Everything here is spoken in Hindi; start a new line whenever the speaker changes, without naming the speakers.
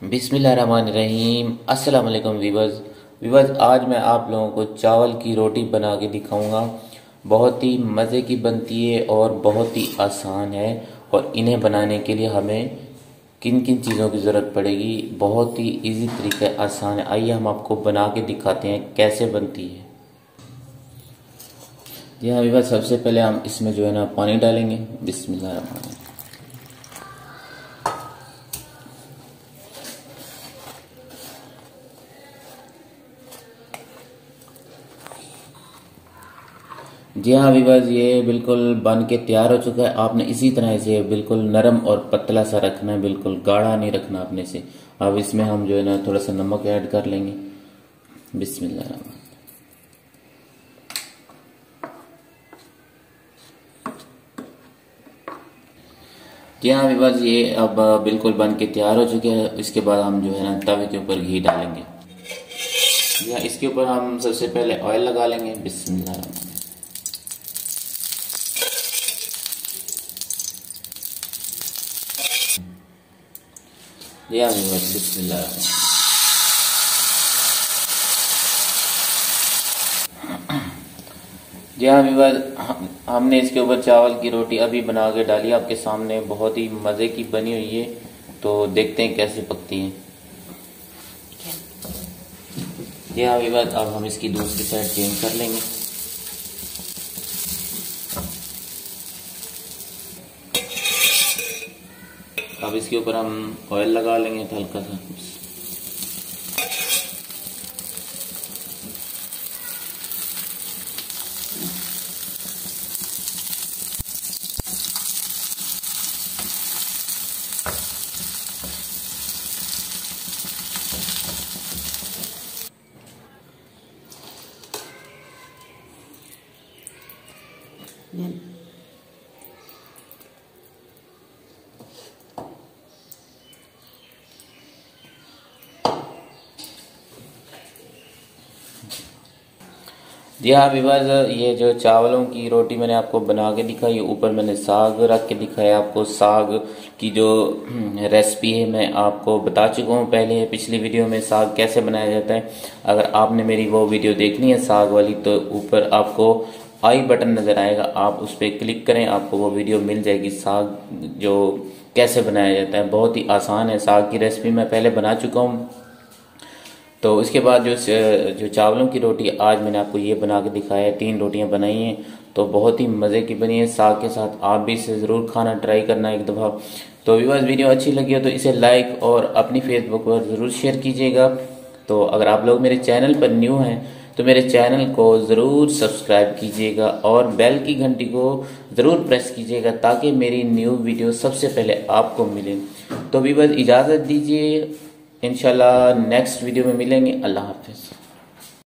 बिस्मिल्लाहिर्रहमानिर्रहीम। अस्सलाम वालेकुम वीवर्स, आज मैं आप लोगों को चावल की रोटी बना के दिखाऊंगा। बहुत ही मज़े की बनती है और बहुत ही आसान है। और इन्हें बनाने के लिए हमें किन किन चीज़ों की ज़रूरत पड़ेगी, बहुत ही इजी तरीका आसान है। आइए हम आपको बना के दिखाते हैं कैसे बनती है। जी हाँ वीवर्स, सबसे पहले हम इसमें जो है ना पानी डालेंगे। बिस्मिल्लाहिर्रहमानिर्रहीम। जी हाँ वीवर्स, ये बिल्कुल बन के तैयार हो चुका है। आपने इसी तरह से बिल्कुल नरम और पतला सा रखना है, बिल्कुल गाढ़ा नहीं रखना अपने से। अब इसमें हम जो है ना थोड़ा सा नमक ऐड कर लेंगे। बिस्मिल्लाह। जी हाँ वीवर्स, ये अब बिल्कुल बन के तैयार हो चुके हैं। इसके बाद हम जो है ना तवे के ऊपर घी डालेंगे। जी हाँ, इसके ऊपर हम सबसे पहले ऑयल लगा लेंगे। बिस्मिल्लाह। जी हाँ वीवर्स, बिस्मिल्लाह। जी हाँ वीवर्स, हमने इसके ऊपर चावल की रोटी अभी बना के डाली आपके सामने। बहुत ही मज़े की बनी हुई है, तो देखते हैं कैसे पकती है। जी हाँ वीवर्स, अब हम इसकी दूसरी साइड चेंज कर लेंगे। अब इसके ऊपर हम ऑयल लगा लेंगे हल्का सा। जी हाँ वीवर्स, ये जो चावलों की रोटी मैंने आपको बना के दिखाई, ऊपर मैंने साग रख के दिखाया आपको। साग की जो रेसिपी है मैं आपको बता चुका हूँ पहले पिछली वीडियो में, साग कैसे बनाया जाता है। अगर आपने मेरी वो वीडियो देखनी है साग वाली, तो ऊपर आपको आई बटन नज़र आएगा, आप उस पर क्लिक करें, आपको वो वीडियो मिल जाएगी। साग जो कैसे बनाया जाता है बहुत ही आसान है। साग की रेसिपी मैं पहले बना चुका हूँ। तो इसके बाद जो चावलों की रोटी आज मैंने आपको ये बना के दिखाया है, 3 रोटियां बनाई हैं, तो बहुत ही मज़े की बनी है। साग के साथ आप भी इसे ज़रूर खाना ट्राई करना एक दफ़ा। तो व्यूअर्स, वीडियो अच्छी लगी हो तो इसे लाइक और अपनी फेसबुक पर ज़रूर शेयर कीजिएगा। तो अगर आप लोग मेरे चैनल पर न्यू हैं तो मेरे चैनल को ज़रूर सब्सक्राइब कीजिएगा और बेल की घंटी को ज़रूर प्रेस कीजिएगा, ताकि मेरी न्यू वीडियो सबसे पहले आपको मिले। तो व्यूअर्स, इजाज़त दीजिए, इंशाल्लाह नेक्स्ट वीडियो में मिलेंगे। अल्लाह हाफिज़।